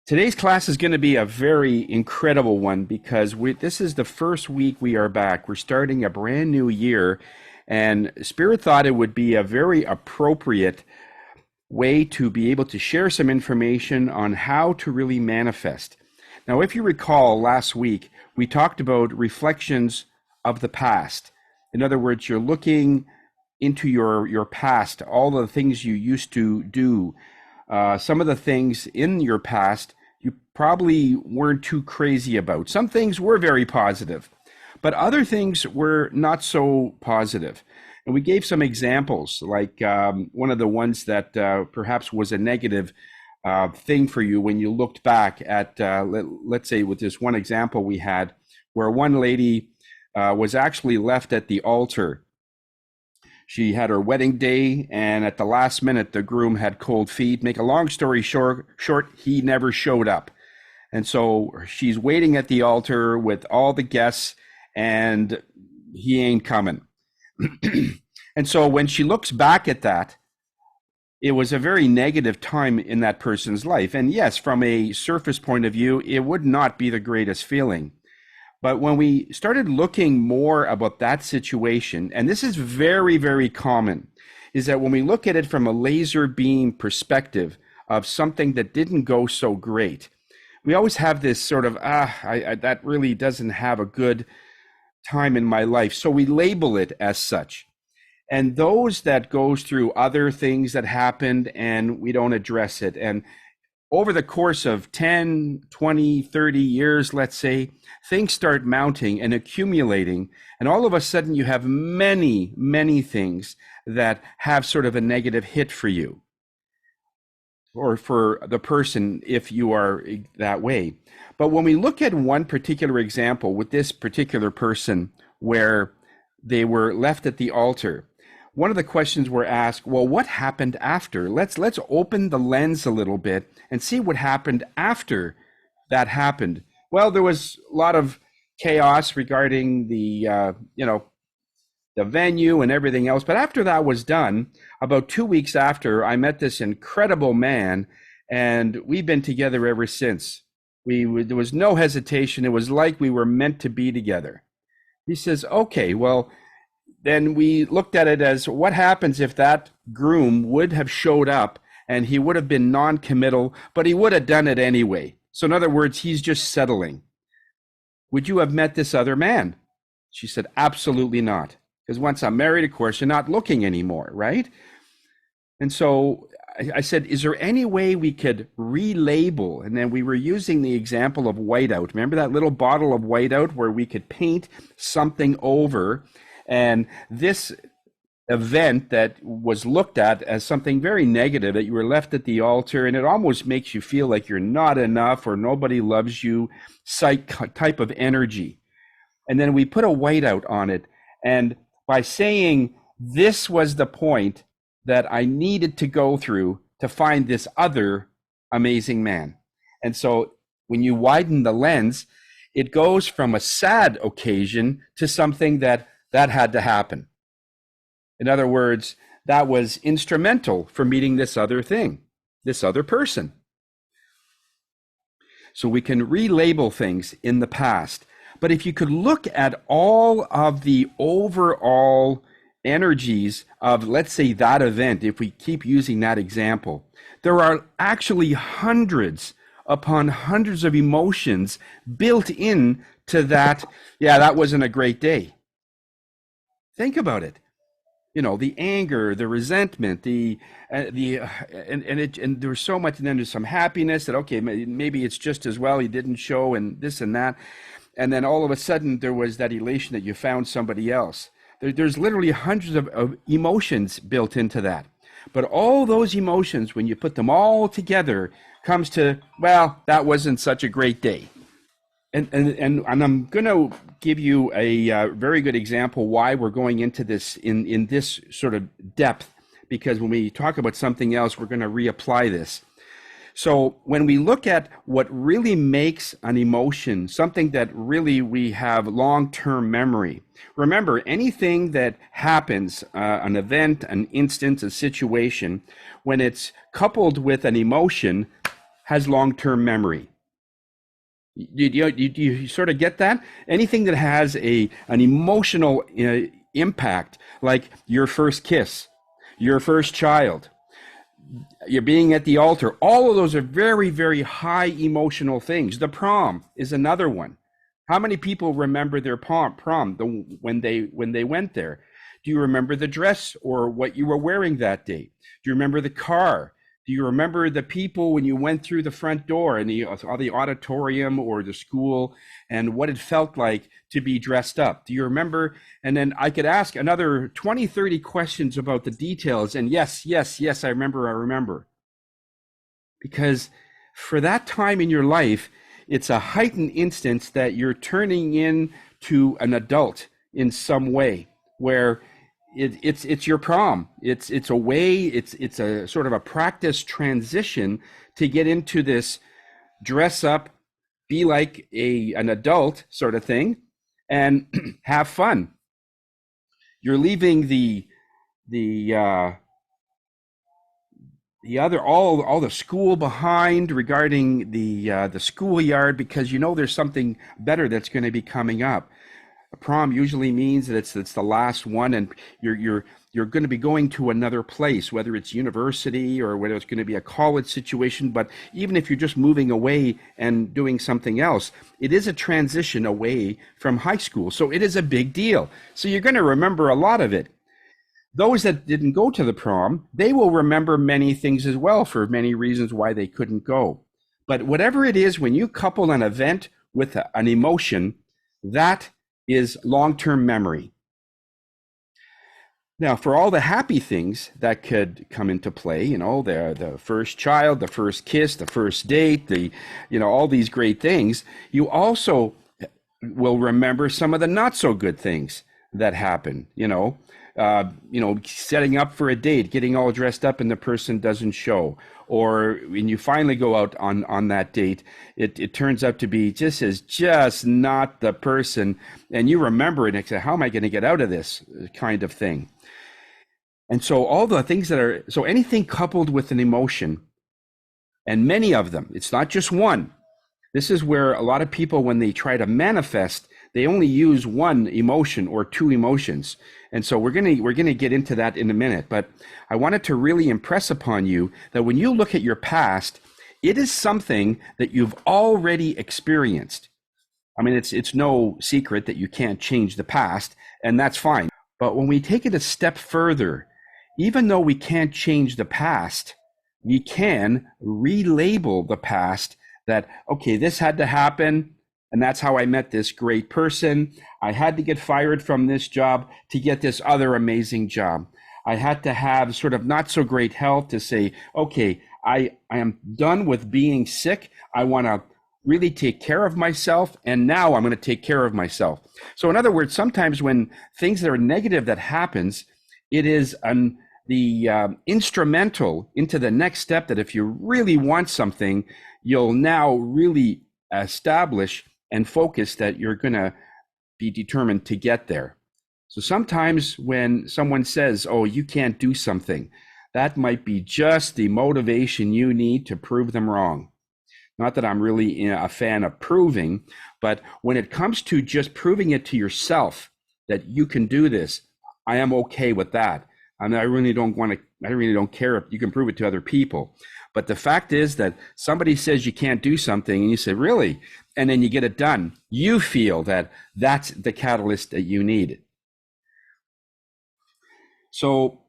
Today's class is going to be a very incredible one because this is the first week we are back. We're starting a brand new year, and Spirit thought it would be a very appropriate way to be able to share some information on how to really manifest. Now, if you recall last week, we talked about reflections of the past. In other words, you're looking into your past, all the things you used to do. Some of the things in your past you probably weren't too crazy about. Some things were very positive, but other things were not so positive. And we gave some examples, like one of the ones that perhaps was a negative thing for you when you looked back at, let's say with this one example we had, where one lady was actually left at the altar. She had her wedding day, and at the last minute, the groom had cold feet. Make a long story short, he never showed up. And so she's waiting at the altar with all the guests, and he ain't coming. And so when she looks back at that, it was a very negative time in that person's life. And yes, from a surface point of view, it would not be the greatest feeling. But when we started looking more about that situation, and this is very, very common, is that when we look at it from a laser beam perspective of something that didn't go so great, we always have this sort of, that really doesn't have a good time in my life. So we label it as such. And those that goes through other things that happened and we don't address it. And over the course of 10, 20, 30 years, let's say, things start mounting and accumulating. And all of a sudden you have many, many things that have sort of a negative hit for you or for the person if you are that way. But when we look at one particular example with this particular person where they were left at the altar, one of the questions were asked, well, what happened after? Let's open the lens a little bit and see what happened after that happened. Well, there was a lot of chaos regarding the venue and everything else. But after that was done, about 2 weeks after, I met this incredible man, and we've been together ever since. There was no hesitation. It was like we were meant to be together. He says, okay, well, then we looked at it as what happens if that groom would have showed up and he would have been non-committal, but he would have done it anyway. So in other words, he's just settling. Would you have met this other man? She said, absolutely not. Because once I'm married, of course, you're not looking anymore, right? And so I said, is there any way we could relabel? And then we were using the example of whiteout. Remember that little bottle of whiteout where we could paint something over? And this event that was looked at as something very negative, that you were left at the altar, and it almost makes you feel like you're not enough or nobody loves you, type of energy. And then we put a whiteout on it. And by saying this was the point that I needed to go through to find this other amazing man. And so when you widen the lens, it goes from a sad occasion to something that had to happen. In other words, that was instrumental for meeting this other thing, this other person. So we can relabel things in the past. But if you could look at all of the overall energies of, let's say, that event, if we keep using that example, there are actually hundreds upon hundreds of emotions built in to that, that wasn't a great day. Think about it. You know, the anger, the resentment, and there's so much, and then there's some happiness that, okay, maybe it's just as well he didn't show, and this and that. And then all of a sudden there was that elation that you found somebody else. There's literally hundreds of emotions built into that. But all those emotions, when you put them all together, comes to, well, that wasn't such a great day. And I'm going to give you a very good example why we're going into this in this sort of depth, because when we talk about something else, we're going to reapply this. So when we look at what really makes an emotion, something that really we have long-term memory, remember anything that happens, an event, an instance, a situation, when it's coupled with an emotion, has long-term memory. Do you sort of get that? Anything that has an emotional impact, like your first kiss, your first child, you're being at the altar, all of those are very, very high emotional things. The prom is another one. How many people remember their prom when they went there? Do you remember the dress or what you were wearing that day? Do you remember the car? Do you remember the people when you went through the front door and the auditorium or the school, and what it felt like to be dressed up? Do you remember? And then I could ask another 20, 30 questions about the details. And yes, yes, yes, I remember. Because for that time in your life, it's a heightened instance that you're turning into an adult in some way, where it's your prom. It's a way. It's a sort of a practice transition to get into this dress up, be like an adult sort of thing, and have fun. You're leaving the other all the school behind regarding the schoolyard, because you know there's something better that's going to be coming up. A prom usually means that it's the last one, and you're going to be going to another place, whether it's university or whether it's going to be a college situation. But even if you're just moving away and doing something else, it is a transition away from high school. So it is a big deal. So you're going to remember a lot of it. Those that didn't go to the prom, they will remember many things as well, for many reasons why they couldn't go. But whatever it is, when you couple an event with an emotion, that is long-term memory. Now, for all the happy things that could come into play, the first child, the first kiss, the first date, all these great things, you also will remember some of the not so good things that happen. Setting up for a date, getting all dressed up and the person doesn't show. Or when you finally go out on that date, it turns out to be just not the person. And you remember it and say, how am I going to get out of this kind of thing? And so all the things so anything coupled with an emotion, and many of them, it's not just one. This is where a lot of people, when they try to manifest, they only use one emotion or two emotions. And so we're gonna get into that in a minute. But I wanted to really impress upon you that when you look at your past, it is something that you've already experienced. I mean, it's no secret that you can't change the past, and that's fine. But when we take it a step further, even though we can't change the past, we can relabel the past that, okay, this had to happen, and that's how I met this great person. I had to get fired from this job to get this other amazing job. I had to have sort of not so great health to say, okay, I am done with being sick. I want to really take care of myself, and now I'm going to take care of myself. So in other words, sometimes when things that are negative that happens, it is the instrumental into the next step that if you really want something, you'll now really establish and focus that you're going to be determined to get there. So sometimes when someone says, oh, you can't do something, that might be just the motivation you need to prove them wrong. Not that I'm really a fan of proving, but when it comes to just proving it to yourself that you can do this, I am okay with that. And I really don't care if you can prove it to other people. But the fact is that somebody says you can't do something and you say, really? And then you get it done. You feel that that's the catalyst that you need. So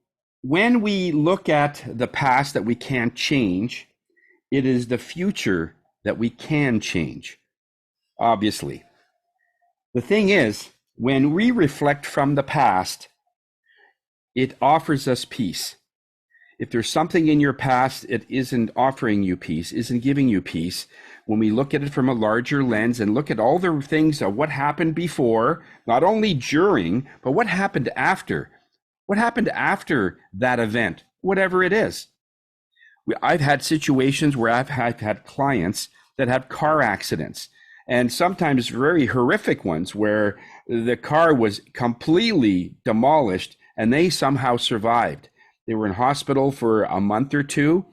when we look at the past that we can't change, it is the future that we can change, obviously. The thing is, when we reflect from the past, it offers us peace. If there's something in your past, it isn't offering you peace, isn't giving you peace. When we look at it from a larger lens and look at all the things of what happened before, not only during, but what happened after. What happened after that event, whatever it is. I've had situations where I've had clients that have car accidents, and sometimes very horrific ones where the car was completely demolished and they somehow survived. They were in hospital for a month or two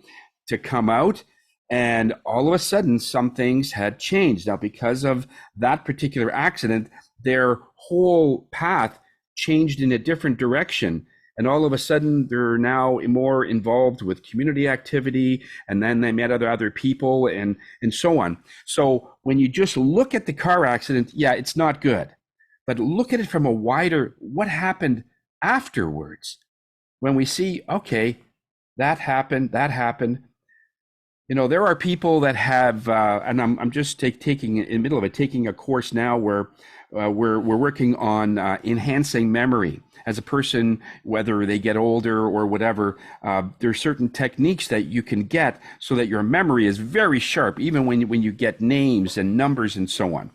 to come out. And all of a sudden, some things had changed. Now, because of that particular accident, their whole path changed in a different direction. And all of a sudden, they're now more involved with community activity. And then they met other people and so on. So when you just look at the car accident, yeah, it's not good. But look at it from a wider, what happened afterwards? When we see, okay, that happened, that happened. You know, there are people that have, and I'm just taking in the middle of it, taking a course now where we're working on enhancing memory. As a person, whether they get older or whatever, there are certain techniques that you can get so that your memory is very sharp, even when you get names and numbers and so on.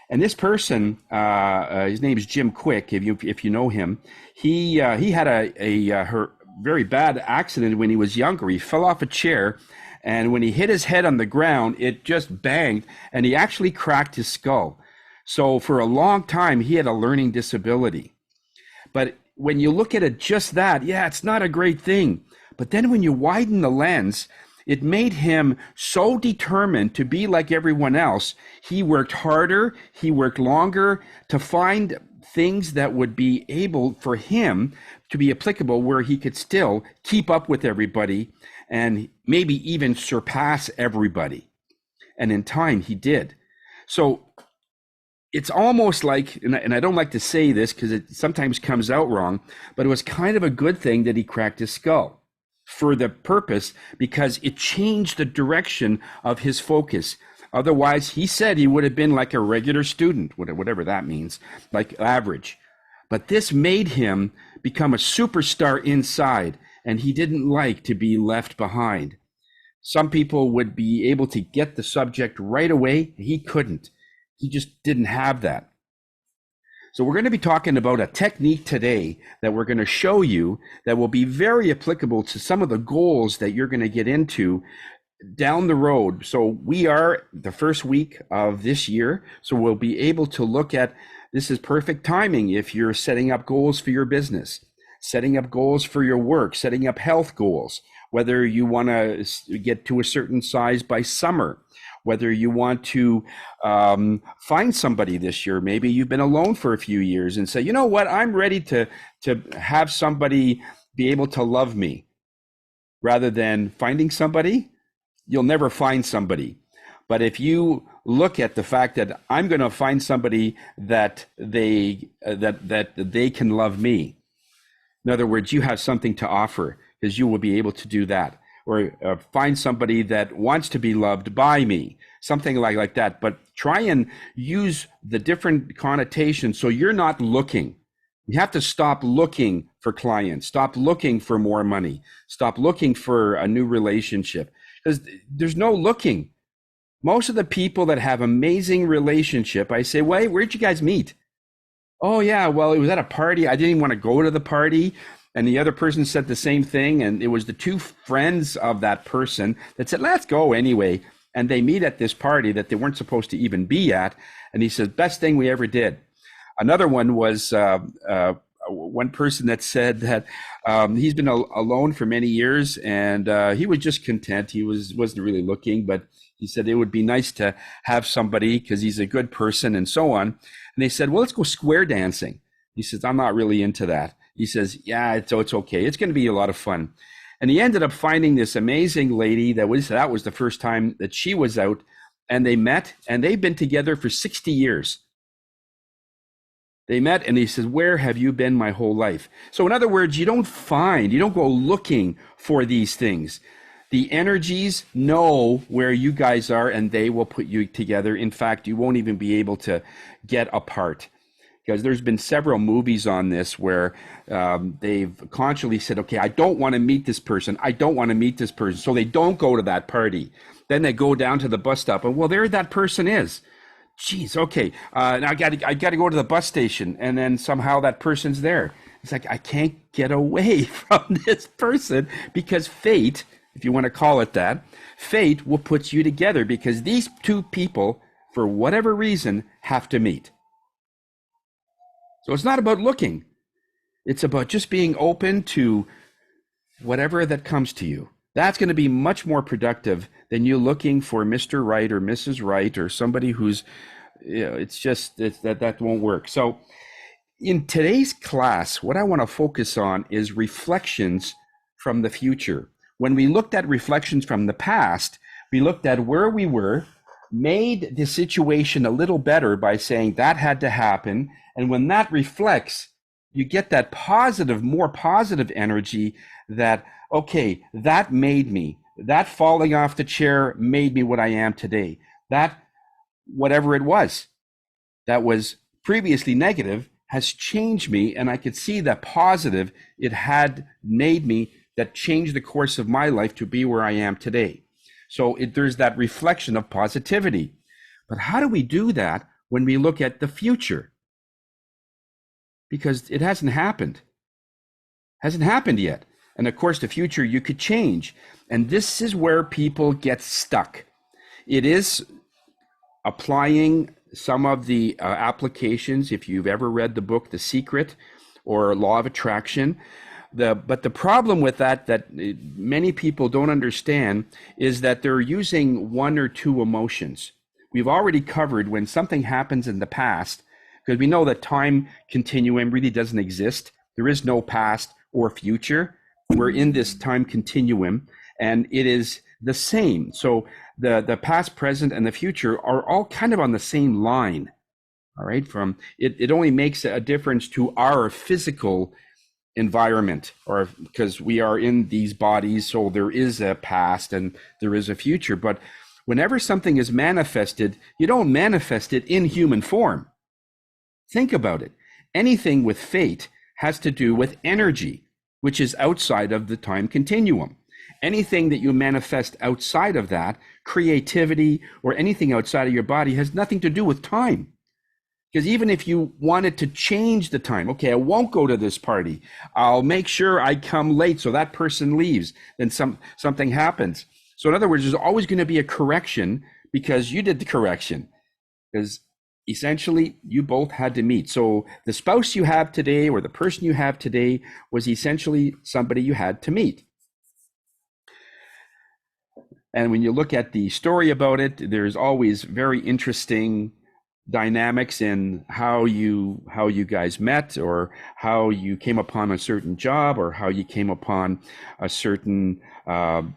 And this person, his name is Jim Quick. If you know him, he had a very bad accident when he was younger. He fell off a chair, and when he hit his head on the ground, it just banged, and he actually cracked his skull. So for a long time, he had a learning disability. But when you look at it just that, yeah, it's not a great thing. But then when you widen the lens, it made him so determined to be like everyone else. He worked harder, he worked longer to find things that would be able for him to be applicable where he could still keep up with everybody and maybe even surpass everybody. And in time, he did. So it's almost like, and I don't like to say this because it sometimes comes out wrong, but it was kind of a good thing that he cracked his skull for the purpose, because it changed the direction of his focus. Otherwise, he said he would have been like a regular student, whatever that means, like average. But this made him become a superstar inside, and he didn't like to be left behind. Some people would be able to get the subject right away. He couldn't. He just didn't have that. So we're going to be talking about a technique today that we're going to show you that will be very applicable to some of the goals that you're going to get into down the road. So we are the first week of this year, so we'll be able to look at, this is perfect timing if you're setting up goals for your business, setting up goals for your work, setting up health goals, whether you want to get to a certain size by summer, whether you want to find somebody this year. Maybe you've been alone for a few years and say, you know what, I'm ready to have somebody be able to love me. Rather than finding somebody, you'll never find somebody. But if you look at the fact that I'm going to find somebody that they can love me, in other words, you have something to offer because you will be able to do that. Or find somebody that wants to be loved by me, something like that. But try and use the different connotations so you're not looking. You have to stop looking for clients, stop looking for more money, stop looking for a new relationship, because there's no looking. Most of the people that have amazing relationship, I say, wait, where'd you guys meet? Oh yeah, well, it was at a party. I didn't even want to go to the party. And the other person said the same thing. And it was the two friends of that person that said, let's go anyway. And they meet at this party that they weren't supposed to even be at. And he says, best thing we ever did. Another one was one person that said that he's been alone for many years and he was just content. He wasn't really looking, but he said it would be nice to have somebody because he's a good person and so on. And they said, well, let's go square dancing. He says, I'm not really into that. He says, yeah, it's okay. It's going to be a lot of fun. And he ended up finding this amazing lady that was the first time that she was out, and they met, and they've been together for 60 years. They met, and he says, where have you been my whole life? So in other words, you don't go looking for these things. The energies know where you guys are, and they will put you together. In fact, you won't even be able to get apart. Because there's been several movies on this where they've consciously said, okay, I don't want to meet this person. I don't want to meet this person. So they don't go to that party. Then they go down to the bus stop and, well, there that person is. Geez, okay. Now I got to go to the bus station. And then somehow that person's there. It's like, I can't get away from this person because fate, if you want to call it that, fate will put you together because these two people, for whatever reason, have to meet. So it's not about looking. It's about just being open to whatever that comes to you. That's going to be much more productive than you looking for Mr. Right or Mrs. Right or somebody who's, it's just that won't work. So in today's class, what I want to focus on is reflections from the future. When we looked at reflections from the past, we looked at where we were, made the situation a little better by saying that had to happen. And when that reflects, you get that positive, more positive energy that, okay, that made me, that falling off the chair made me what I am today. That, whatever it was that was previously negative has changed me, and I could see that positive it had made me that changed the course of my life to be where I am today. So there's that reflection of positivity. But how do we do that when we look at the future? Because it hasn't happened. Hasn't happened yet. And of course, the future you could change. And this is where people get stuck. It is applying some of the applications, if you've ever read the book The Secret or Law of Attraction. But the problem with that many people don't understand is that they're using one or two emotions. We've already covered when something happens in the past, because we know that time continuum really doesn't exist. There is no past or future. We're in this time continuum, and it is the same. So the past, present, and the future are all kind of on the same line. All right, from it only makes a difference to our physical environment, or because we are in these bodies, so there is a past and there is a future. But whenever something is manifested, you don't manifest it in human form. Think about it. Anything with fate has to do with energy, which is outside of the time continuum. Anything that you manifest outside of that, creativity or anything outside of your body, has nothing to do with time. Because even if you wanted to change the time, okay, I won't go to this party, I'll make sure I come late so that person leaves, then something happens. So in other words, there's always going to be a correction because you did the correction. Because essentially, you both had to meet. So the spouse you have today or the person you have today was essentially somebody you had to meet. And when you look at the story about it, there's always very interesting dynamics in how you guys met, or how you came upon a certain job, or how you came upon a certain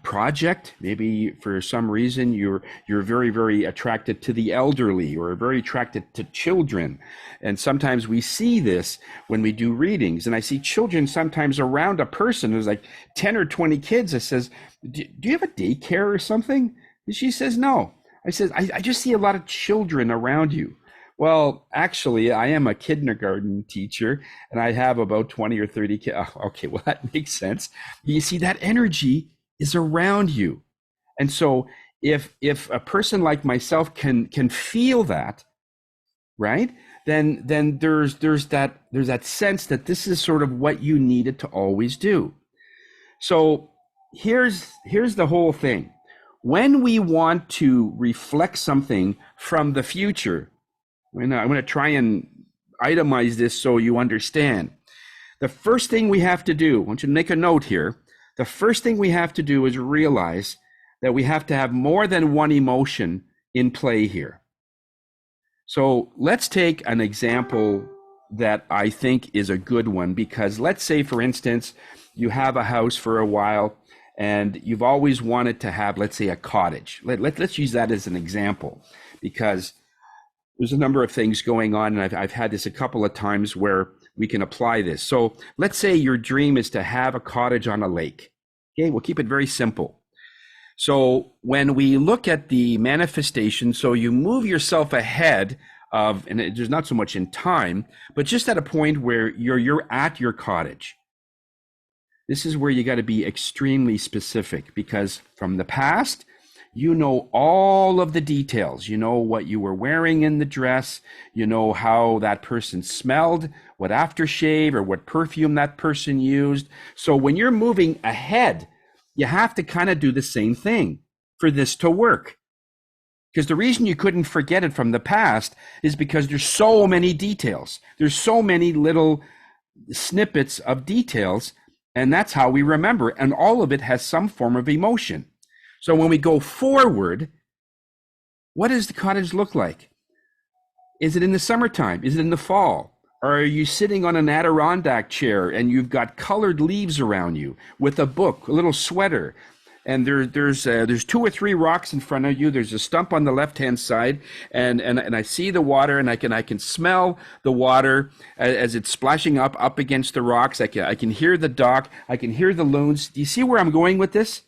project. Maybe for some reason you're very, very attracted to the elderly, or very attracted to children. And sometimes we see this when we do readings, and I see children sometimes around a person who's like 10 or 20 kids. That says, do you have a daycare or something? And she says, no. I said, I just see a lot of children around you. Well, actually, I am a kindergarten teacher, and I have about 20 or 30 kids. Oh, okay, well, that makes sense. You see, that energy is around you. And so if a person like myself can feel that, right, then there's that sense that this is sort of what you needed to always do. So here's the whole thing. When we want to reflect something from the future, I'm going to try and itemize this so you understand. The first thing we have to do, I want you to make a note here. The first thing we have to do is realize that we have to have more than one emotion in play here. So let's take an example that I think is a good one, because let's say, for instance, you have a house for a while and you've always wanted to have, let's say, a cottage. Let's use that as an example, because there's a number of things going on, and I've had this a couple of times where we can apply this. So let's say your dream is to have a cottage on a lake. Okay, we'll keep it very simple. So when we look at the manifestation, so you move yourself ahead of, and there's not so much in time, but just at a point where you're at your cottage. This is where you got to be extremely specific, because from the past, you know all of the details. You know what you were wearing in the dress. You know how that person smelled, what aftershave or what perfume that person used. So when you're moving ahead, you have to kind of do the same thing for this to work. Because the reason you couldn't forget it from the past is because there's so many details. There's so many little snippets of details And that's how we remember. And all of it has some form of emotion. So when we go forward, what does the cottage look like? Is it in the summertime? Is it in the fall? Or are you sitting on an Adirondack chair and you've got colored leaves around you with a book, a little sweater, and there's two or three rocks in front of you. There's a stump on the left-hand side, and I see the water, and I can smell the water as it's splashing up against the rocks. I can hear the dock. I can hear the loons. Do you see where I'm going with this?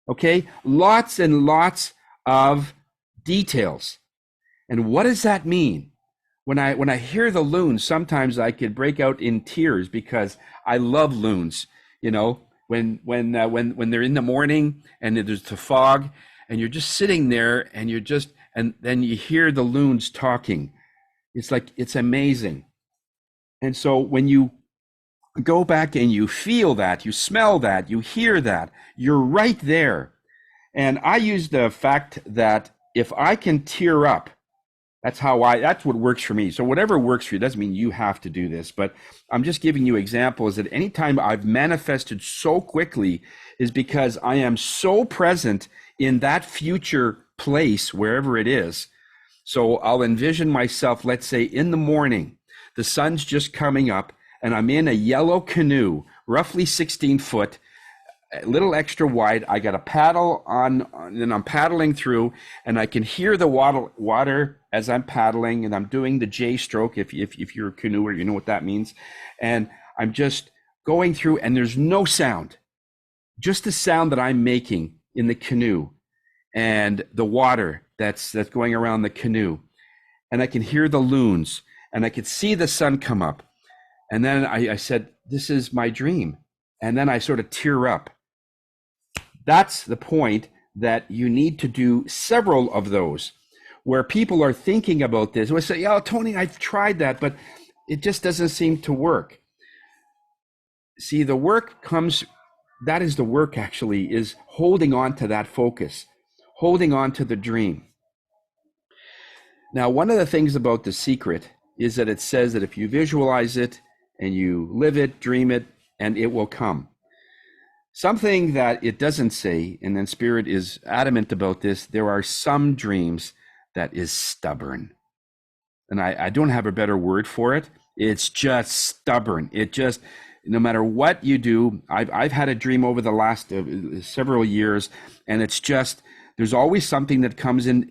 Okay, lots and lots of details. And what does that mean? When I hear the loons, sometimes I could break out in tears because I love loons. You know, when they're in the morning and there's the fog, and you're just sitting there, and then you hear the loons talking. It's like, it's amazing. And so when you go back and you feel that, you smell that, you hear that, you're right there. And I use the fact that if I can tear up, that's what works for me. So whatever works for you, doesn't mean you have to do this, but I'm just giving you examples that anytime I've manifested so quickly is because I am so present in that future place, wherever it is. So I'll envision myself, let's say in the morning, the sun's just coming up and I'm in a yellow canoe, roughly 16 foot, a little extra wide. I got a paddle on, and I'm paddling through, and I can hear the water as I'm paddling, and I'm doing the J stroke. If you're a canoeer, you know what that means. And I'm just going through, and there's no sound, just the sound that I'm making in the canoe, and the water that's going around the canoe, and I can hear the loons, and I could see the sun come up, and then I said, "This is my dream," and then I sort of tear up. That's the point, that you need to do several of those where people are thinking about this. We say, "Oh, Tony, I've tried that, but it just doesn't seem to work." See, the work comes, that is the work actually, is holding on to that focus, holding on to the dream. Now, one of the things about The Secret is that it says that if you visualize it and you live it, dream it, and it will come. Something that it doesn't say, and then Spirit is adamant about this, there are some dreams that is stubborn. And I don't have a better word for it. It's just stubborn. It just, no matter what you do, I've had a dream over the last several years, and it's just, there's always something that comes in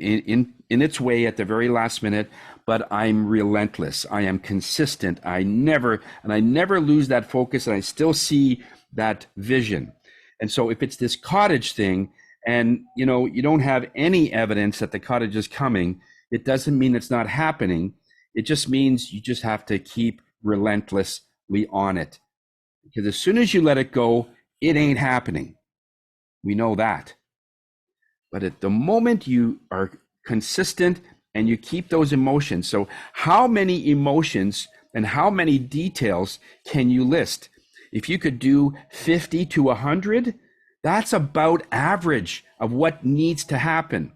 its way at the very last minute, but I'm relentless. I am consistent. I never lose that focus, and I still see that vision. And so if it's this cottage thing, and you don't have any evidence that the cottage is coming, it doesn't mean it's not happening. It just means you just have to keep relentlessly on it. Because as soon as you let it go, it ain't happening. We know that. But at the moment you are consistent and you keep those emotions. So how many emotions and how many details can you list? If you could do 50 to 100, that's about average of what needs to happen.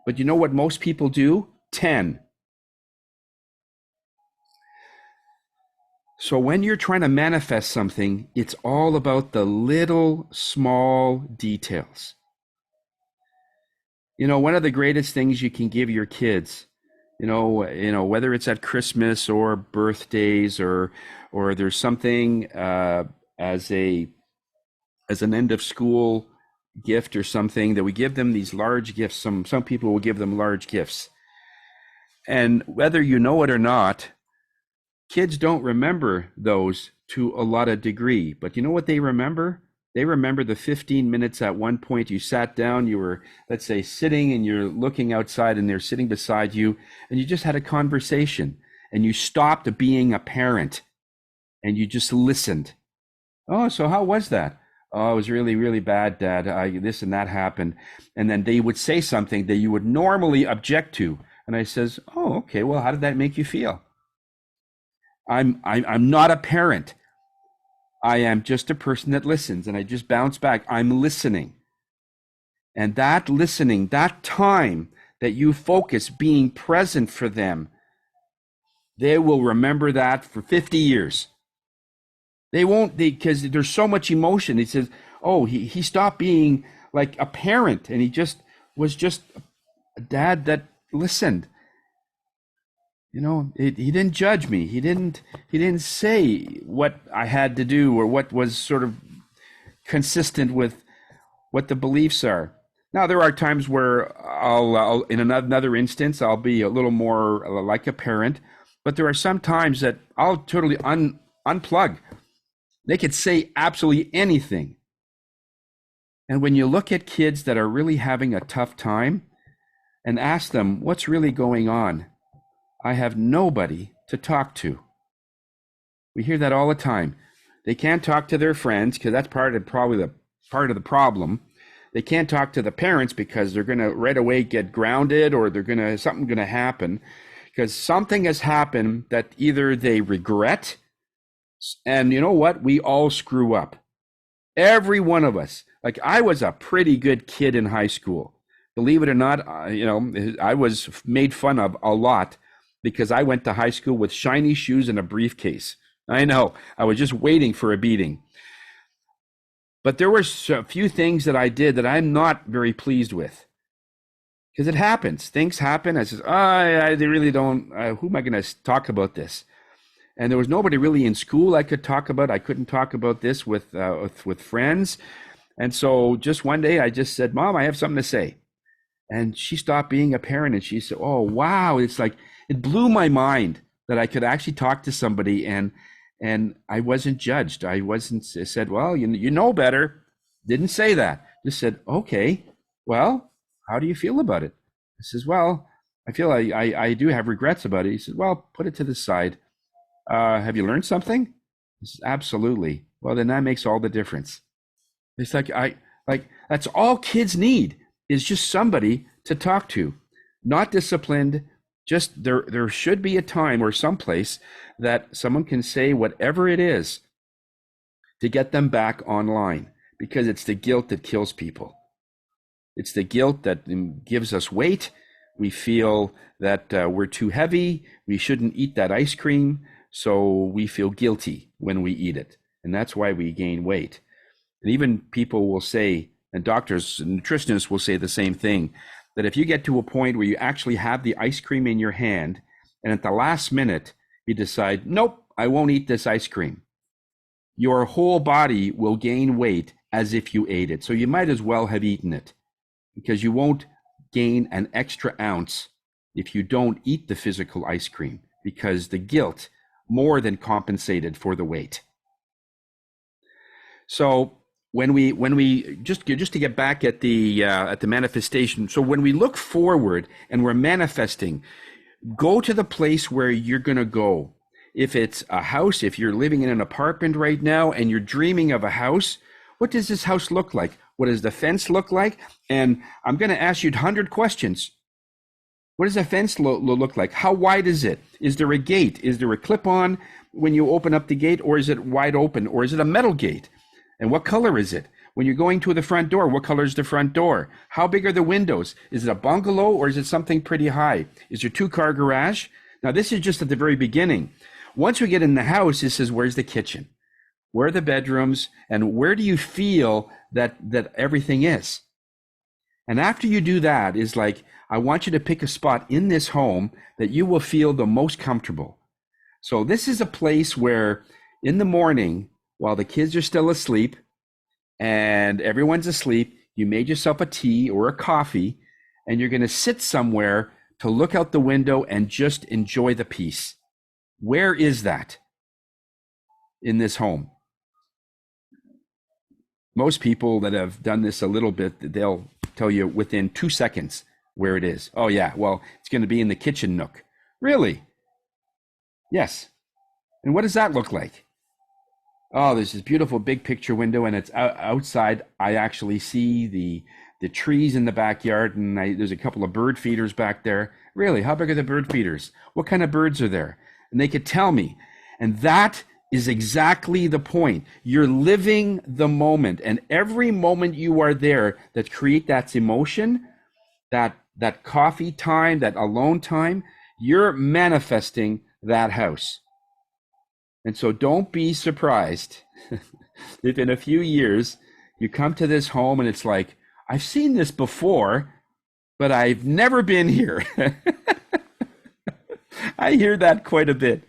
But you know what most people do? 10. So when you're trying to manifest something, it's all about the little small details. One of the greatest things you can give your kids, whether it's at Christmas or birthdays or there's something as an end of school gift or something, that we give them these large gifts. Some people will give them large gifts. And whether you know it or not, kids don't remember those to a lot of degree. But you know what they remember? They remember the 15 minutes at one point you sat down, you were, let's say, sitting, and you're looking outside and they're sitting beside you, and you just had a conversation, and you stopped being a parent and you just listened. "Oh, so how was that?" "Oh, it was really, really bad, Dad. This and that happened." And then they would say something that you would normally object to. And I says, "Oh, okay, well, how did that make you feel?" I'm not a parent. I am just a person that listens, and I just bounce back. I'm listening. And that listening, that time that you focus being present for them, they will remember that for 50 years. They won't, because there's so much emotion. He says, oh, he stopped being like a parent and he just was just a dad that listened. He didn't judge me. He didn't say what I had to do or what was sort of consistent with what the beliefs are. Now there are times where I'll in another instance I'll be a little more like a parent, but there are some times that I'll totally unplug. They could say absolutely anything. And when you look at kids that are really having a tough time and ask them what's really going on, I have nobody to talk to. We hear that all the time. They can't talk to their friends because that's probably the part of the problem. They can't talk to the parents because they're going to right away get grounded or something going to happen because something has happened that either they regret, and you know what? We all screw up. Every one of us. Like I was a pretty good kid in high school. Believe it or not, I was made fun of a lot because I went to high school with shiny shoes and a briefcase. I know. I was just waiting for a beating. But there were a few things that I did that I'm not very pleased with. Because it happens. Things happen. I says, they really don't. Who am I going to talk about this? And there was nobody really in school I could talk about. I couldn't talk about this with friends. And so just one day I just said, Mom, I have something to say. And she stopped being a parent and she said, oh, wow. It's like, it blew my mind that I could actually talk to somebody and I wasn't judged. I wasn't said, well, you know better. Didn't say that. Just said, okay, well, how do you feel about it? I says, well, I feel I do have regrets about it. He said, well, put it to the side. Have you learned something? I said, absolutely. Well, then that makes all the difference. It's like that's all kids need is just somebody to talk to, not disciplined. Just there should be a time or someplace that someone can say whatever it is to get them back online, because it's the guilt that kills people. It's the guilt that gives us weight. We feel that we're too heavy. We shouldn't eat that ice cream. So we feel guilty when we eat it. And that's why we gain weight. And even people will say, and doctors and nutritionists will say the same thing, that if you get to a point where you actually have the ice cream in your hand, and at the last minute, you decide, nope, I won't eat this ice cream, your whole body will gain weight as if you ate it. So you might as well have eaten it, because you won't gain an extra ounce if you don't eat the physical ice cream, because the guilt more than compensated for the weight. So when we just to get back at the manifestation, so when we look forward and we're manifesting, go to the place where you're going to go. If it's a house, if you're living in an apartment right now and you're dreaming of a house, what does this house look like? What does the fence look like? And I'm going to ask you 100 questions. What does a fence look like? How wide is it? Is there a gate? Is there a clip-on when you open up the gate, or is it wide open, or is it a metal gate? And what color is it? When you're going to the front door, what color is the front door? How big are the windows? Is it a bungalow or is it something pretty high? Is there a 2-car garage? Now, this is just at the very beginning. Once we get in the house, it says, where's the kitchen? Where are the bedrooms? And where do you feel that everything is? And after you do that, is like, I want you to pick a spot in this home that you will feel the most comfortable. So this is a place where in the morning, while the kids are still asleep and everyone's asleep, you made yourself a tea or a coffee, and you're going to sit somewhere to look out the window and just enjoy the peace. Where is that in this home? Most people that have done this a little bit, they'll tell you within 2 seconds where it is. Oh yeah, well, it's going to be in the kitchen nook. Really? Yes. And what does that look like? Oh, there's this beautiful big picture window, and it's outside. I actually see the trees in the backyard, and there's a couple of bird feeders back there. Really? How big are the bird feeders? What kind of birds are there? And they could tell me. And that is exactly the point. You're living the moment, and every moment you are there that create that emotion, that coffee time, that alone time, you're manifesting that house. And so don't be surprised if in a few years you come to this home and it's like, I've seen this before, but I've never been here. I hear that quite a bit.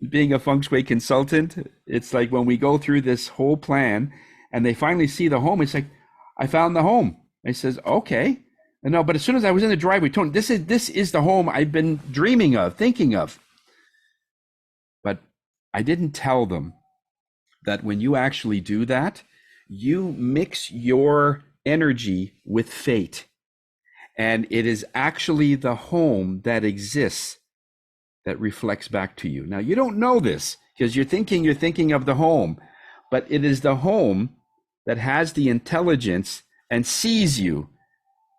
Being a feng shui consultant, it's like when we go through this whole plan and they finally see the home, it's like, I found the home. I says, okay. And no, but as soon as I was in the driveway, Tony, this is the home I've been dreaming of, thinking of. But I didn't tell them that when you actually do that, you mix your energy with fate. And it is actually the home that exists that reflects back to you. Now, you don't know this because you're thinking of the home, but it is the home that has the intelligence and sees you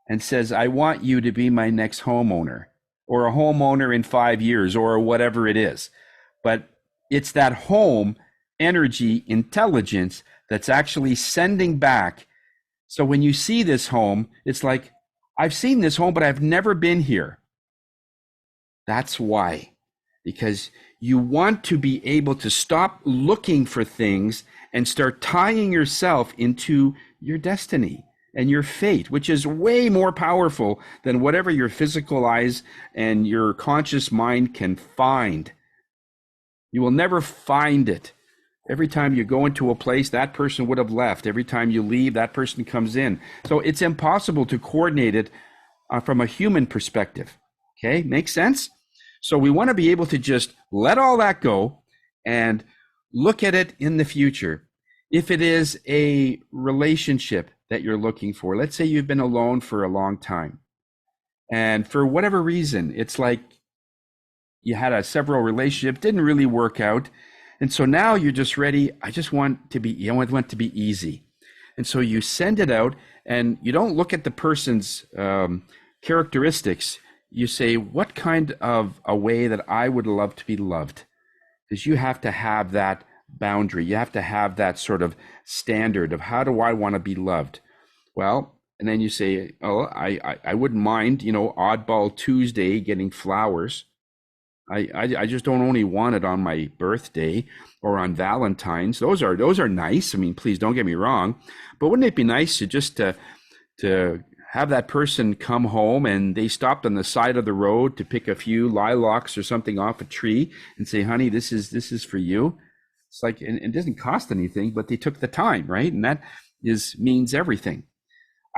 and says, I want you to be my next homeowner, or a homeowner in 5 years, or whatever it is. But it's that home energy intelligence that's actually sending back. So when you see this home, it's like, I've seen this home, but I've never been here. That's why. Because you want to be able to stop looking for things and start tying yourself into your destiny and your fate, which is way more powerful than whatever your physical eyes and your conscious mind can find. You will never find it. Every time you go into a place, that person would have left. Every time you leave, that person comes in. So it's impossible to coordinate it from a human perspective. Okay, makes sense? So we want to be able to just let all that go and look at it in the future. If it is a relationship that you're looking for, let's say you've been alone for a long time, and for whatever reason, it's like you had several relationships, didn't really work out. And so now you're just ready. I want it to be easy. And so you send it out and you don't look at the person's characteristics. You say, what kind of a way that I would love to be loved? Because you have to have that boundary. You have to have that sort of standard of how do I want to be loved? Well, and then you say, oh, I wouldn't mind, oddball Tuesday getting flowers. I just don't only want it on my birthday or on Valentine's. Those are nice. I mean, please don't get me wrong, but wouldn't it be nice to just to have that person come home and they stopped on the side of the road to pick a few lilacs or something off a tree and say, honey, this is for you. It's like, and it doesn't cost anything, but they took the time, right? And that means everything.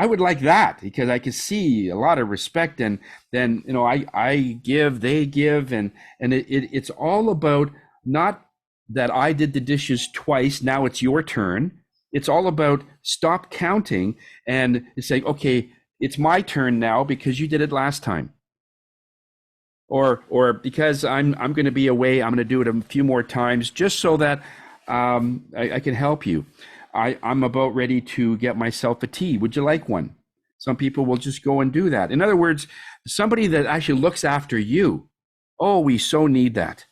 I would like that because I could see a lot of respect, and then I give, they give, and it's all about not that I did the dishes twice, now it's your turn. It's all about stop counting and say, okay, it's my turn now because you did it last time, or because I'm going to be away, I'm going to do it a few more times just so that I can help you. I'm about ready to get myself a tea. Would you like one? Some people will just go and do that. In other words, somebody that actually looks after you. Oh, we so need that.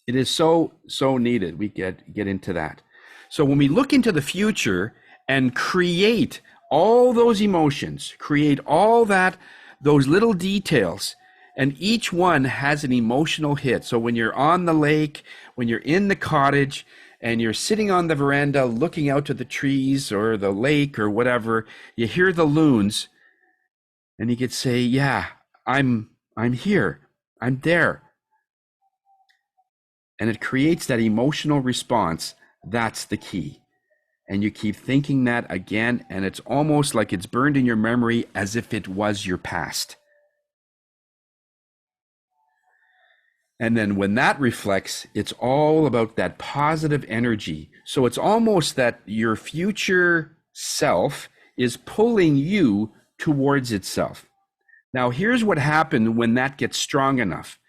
It is so needed. We get into that. So when we look into the future and create all those emotions, create all that, those little details, and each one has an emotional hit. So when you're on the lake, when you're in the cottage, and you're sitting on the veranda looking out to the trees or the lake or whatever, you hear the loons, and you could say, yeah, I'm here, I'm there. And it creates that emotional response. That's the key. And you keep thinking that again, and it's almost like it's burned in your memory as if it was your past. And then when that reflects, it's all about that positive energy. So it's almost that your future self is pulling you towards itself. Now, here's what happened when that gets strong enough.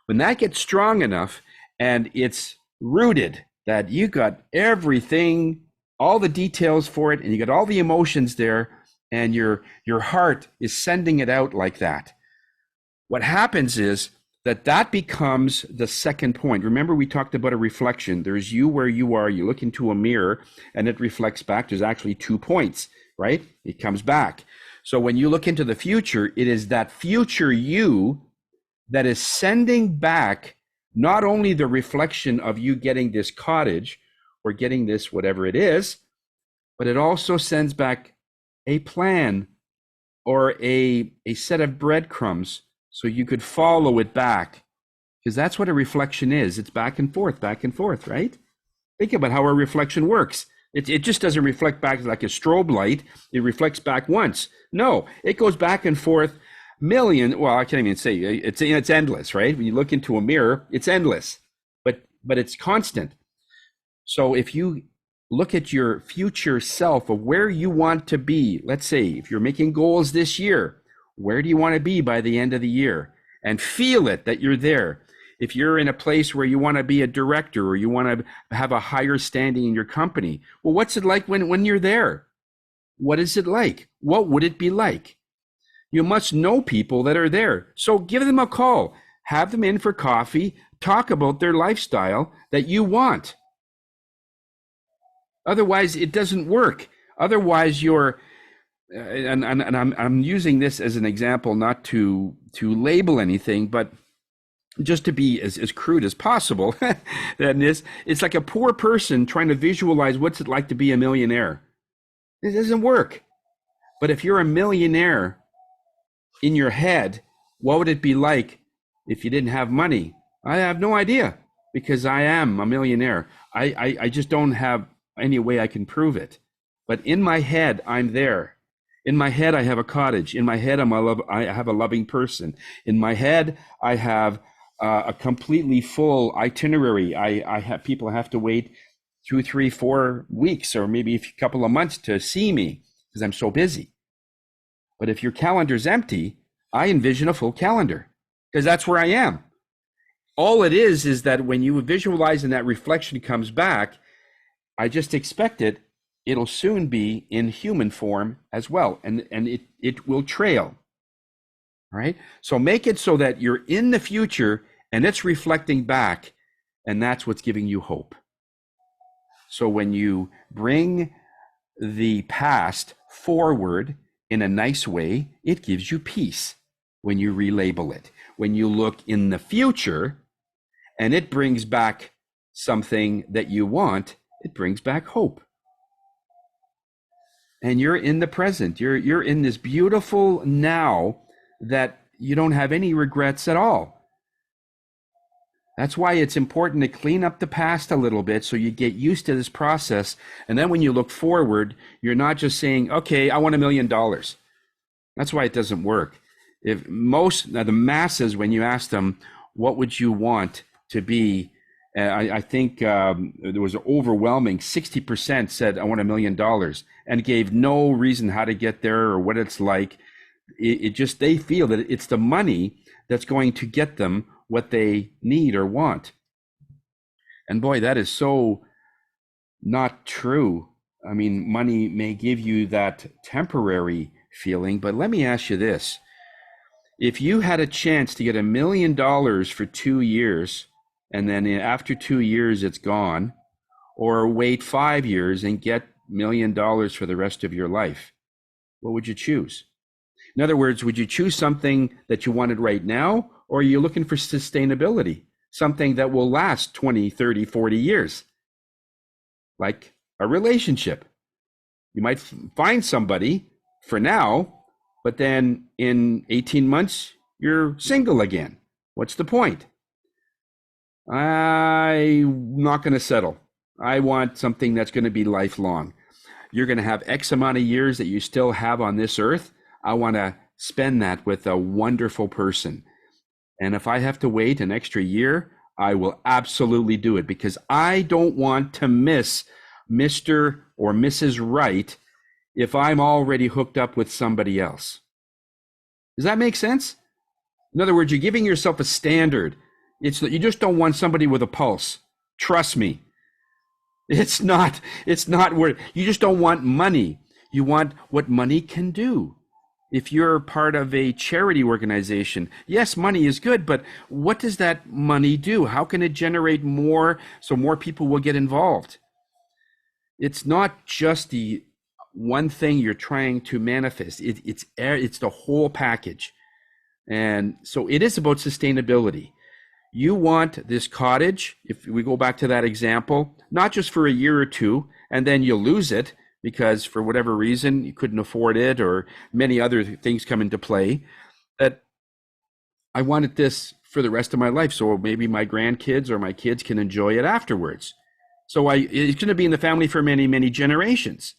When that gets strong enough and it's rooted, that you got everything, all the details for it, and you got all the emotions there, and your heart is sending it out like that. What happens is that becomes the second point. Remember, we talked about a reflection. There's you where you are. You look into a mirror and it reflects back. There's actually 2 points, right? It comes back. So when you look into the future, it is that future you that is sending back not only the reflection of you getting this cottage or getting this whatever it is, but it also sends back a plan or a set of breadcrumbs so you could follow it back. Because that's what a reflection is. It's back and forth, right? Think about how a reflection works. It just doesn't reflect back like a strobe light. It reflects back once. No, it goes back and forth well, I can't even say it's endless, right? When you look into a mirror, it's endless, but it's constant. So if you look at your future self of where you want to be, let's say if you're making goals this year, where do you want to be by the end of the year? And feel it that you're there. If you're in a place where you want to be a director or you want to have a higher standing in your company, well, what's it like when you're there? What is it like? What would it be like? You must know people that are there. So give them a call, have them in for coffee, talk about their lifestyle that you want. Otherwise, it doesn't work. Otherwise, you're, and I'm using this as an example, not to label anything, but just to be as crude as possible. That is, it's like a poor person trying to visualize what's it like to be a millionaire. It doesn't work. But if you're a millionaire in your head, what would it be like if you didn't have money? I have no idea, because I am a millionaire. I just don't have any way I can prove it. But in my head, I'm there. In my head, I have a cottage. In my head, I have a loving person. In my head, I have a completely full itinerary. I have people have to wait 2, 3, 4 weeks or maybe a couple of months to see me because I'm so busy. But if your calendar's empty, I envision a full calendar because that's where I am. All it is that when you visualize and that reflection comes back, I just expect it'll soon be in human form as well. And it will trail. All right. So make it so that you're in the future and it's reflecting back, and that's what's giving you hope. So when you bring the past forward in a nice way, it gives you peace when you relabel it. When you look in the future and it brings back something that you want, it brings back hope. And you're in the present. You're in this beautiful now that you don't have any regrets at all. That's why it's important to clean up the past a little bit so you get used to this process. And then when you look forward, you're not just saying, okay, I want $1 million. That's why it doesn't work. If the masses, when you ask them, what would you want to be? I think there was an overwhelming 60% said, I want $1 million, and gave no reason how to get there or what it's like. They feel that it's the money that's going to get them what they need or want. And boy, that is so not true. I mean, money may give you that temporary feeling, but let me ask you this. If you had a chance to get $1 million for 2 years, and then after 2 years it's gone, or wait 5 years and get $1 million for the rest of your life, what would you choose? In other words, would you choose something that you wanted right now, or are you looking for sustainability, something that will last 20, 30, 40 years? Like a relationship. You might find somebody for now, but then in 18 months, you're single again. What's the point? I'm not going to settle. I want something that's going to be lifelong. You're going to have X amount of years that you still have on this earth. I want to spend that with a wonderful person. And if I have to wait an extra year, I will absolutely do it, because I don't want to miss Mr. or Mrs. Right if I'm already hooked up with somebody else. Does that make sense? In other words, you're giving yourself a standard. It's that you just don't want somebody with a pulse. Trust me. It's not where you just don't want money. You want what money can do. If you're part of a charity organization, yes, money is good, but what does that money do? How can it generate more so more people will get involved? It's not just the one thing you're trying to manifest. It's the whole package. And so it is about sustainability. You want this cottage, if we go back to that example, not just for a year or two, and then you lose it because for whatever reason you couldn't afford it or many other things come into play, that I wanted this for the rest of my life. So maybe my grandkids or my kids can enjoy it afterwards. So it's going to be in the family for many, many generations.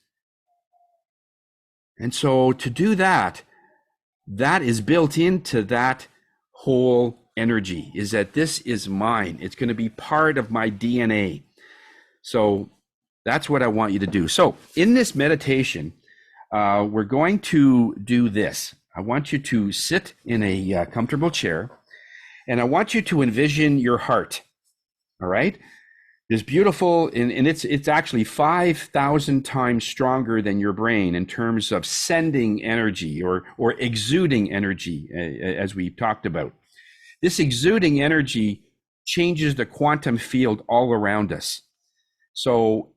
And so to do that, that is built into that whole energy, is that this is mine. It's going to be part of my DNA. So that's what I want you to do. So in this meditation, we're going to do this. I want you to sit in a comfortable chair, and I want you to envision your heart. All right? This beautiful, and it's actually 5,000 times stronger than your brain in terms of sending energy or exuding energy, as we talked about. This exuding energy changes the quantum field all around us. So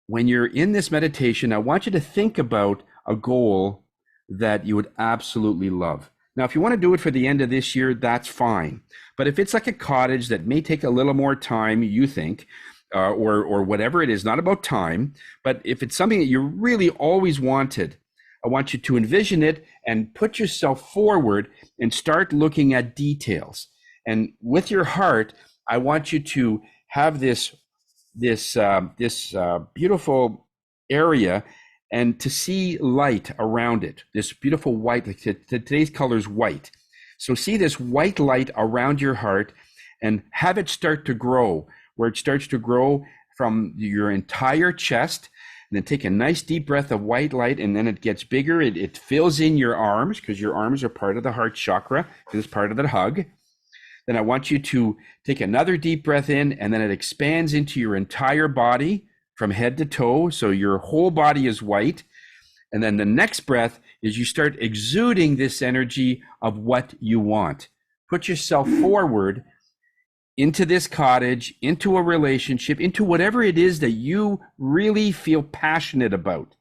when you're in this meditation, I want you to think about a goal that you would absolutely love. Now, if you want to do it for the end of this year, that's fine. But if it's like a cottage that may take a little more time, you think, or whatever it is, not about time, but if it's something that you really always wanted, I want you to envision it and put yourself forward and start looking at details. And with your heart, I want you to have this beautiful area and to see light around it, this beautiful white, like today's color is white. So see this white light around your heart and have it start to grow, where it starts to grow from your entire chest. And then take a nice deep breath of white light, and then it gets bigger. It fills in your arms, because your arms are part of the heart chakra, because it's part of the hug. Then I want you to take another deep breath in, and then it expands into your entire body from head to toe. So your whole body is white. And then the next breath is you start exuding this energy of what you want. Put yourself forward into this cottage, into a relationship, into whatever it is that you really feel passionate about,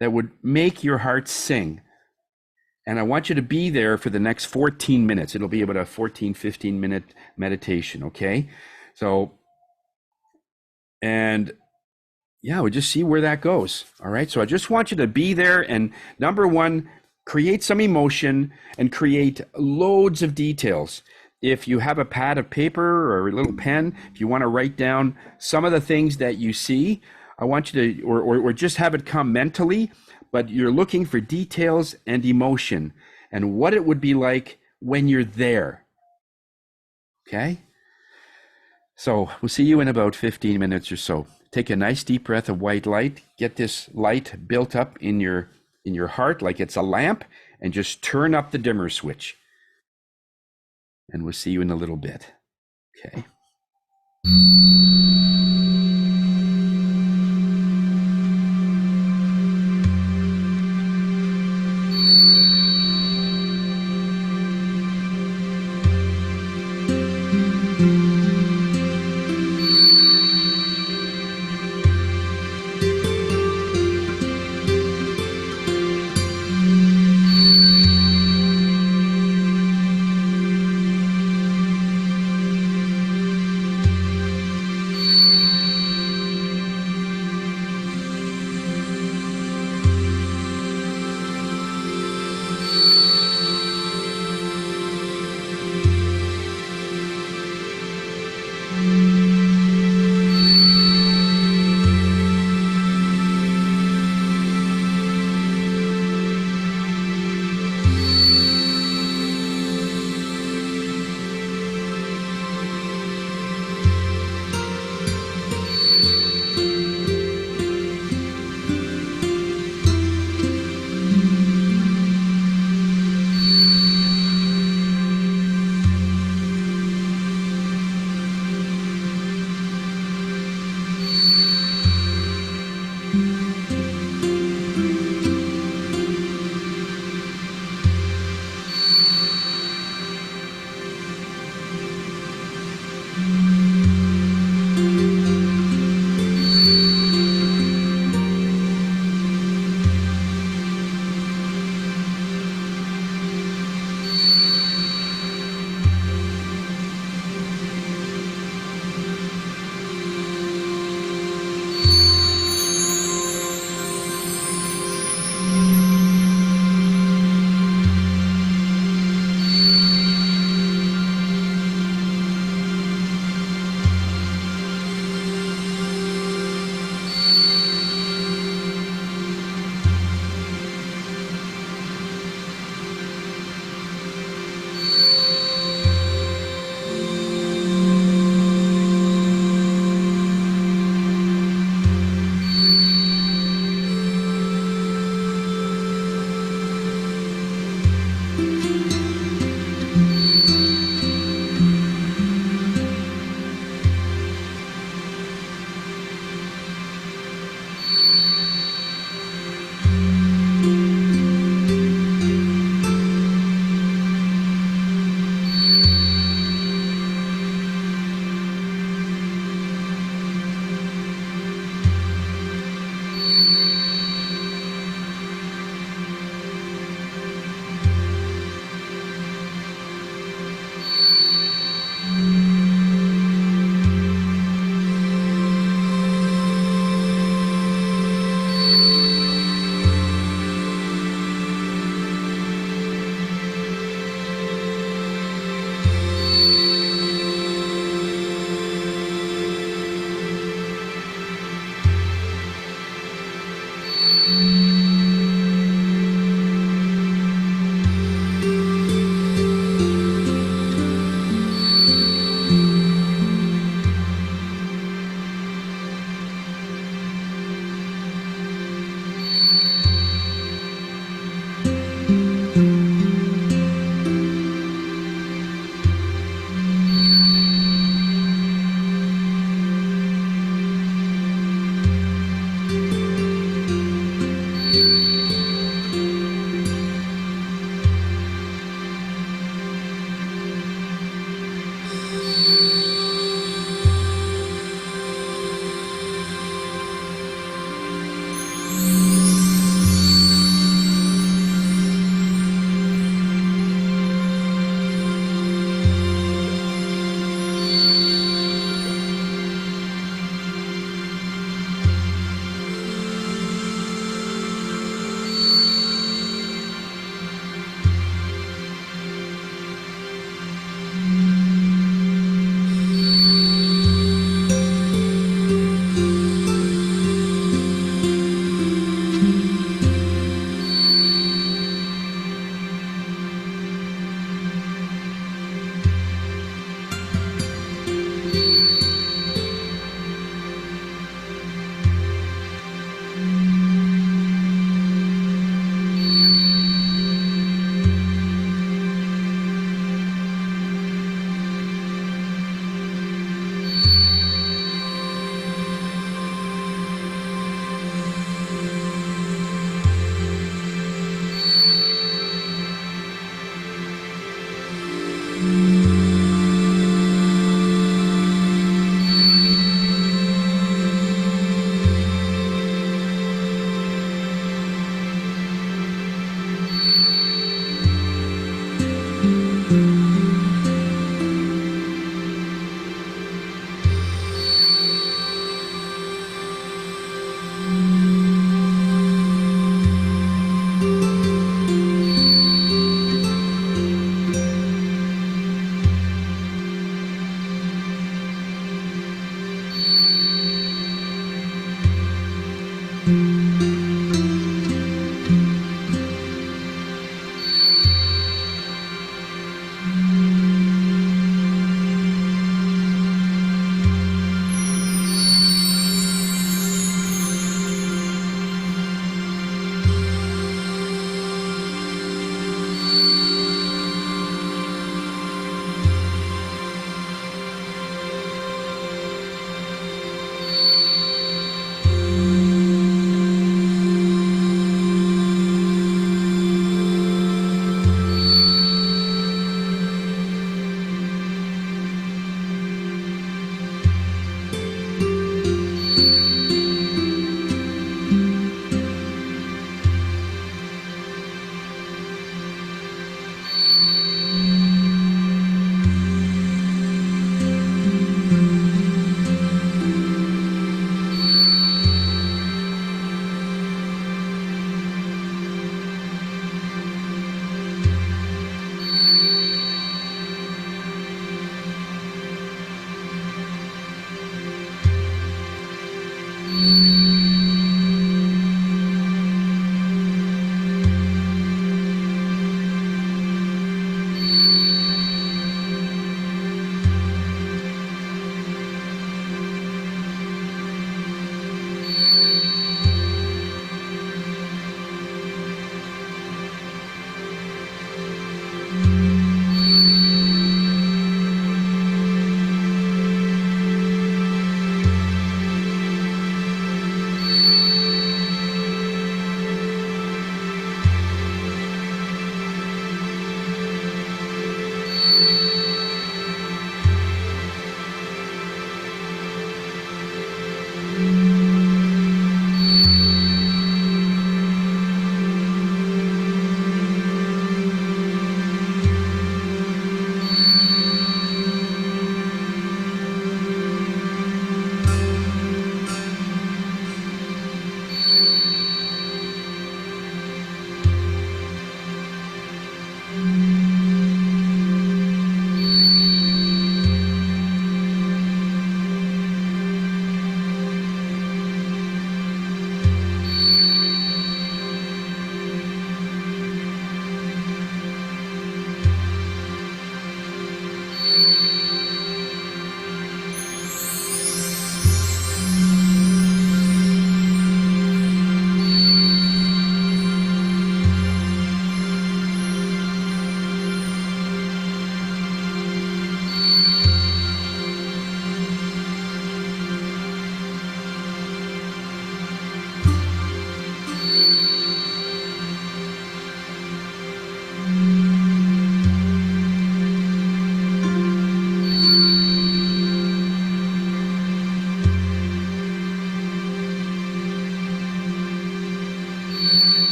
that would make your heart sing. And I want you to be there for the next 14 minutes. It'll be about a 14, 15-minute meditation, okay? So, and yeah, we'll just see where that goes, all right? So I just want you to be there, and number one, create some emotion and create loads of details. If you have a pad of paper or a little pen, if you want to write down some of the things that you see, I want you to, or just have it come mentally, but you're looking for details and emotion and what it would be like when you're there. Okay? So we'll see you in about 15 minutes or so. Take a nice deep breath of white light. Get this light built up in your heart like it's a lamp, and just turn up the dimmer switch. And we'll see you in a little bit. Okay.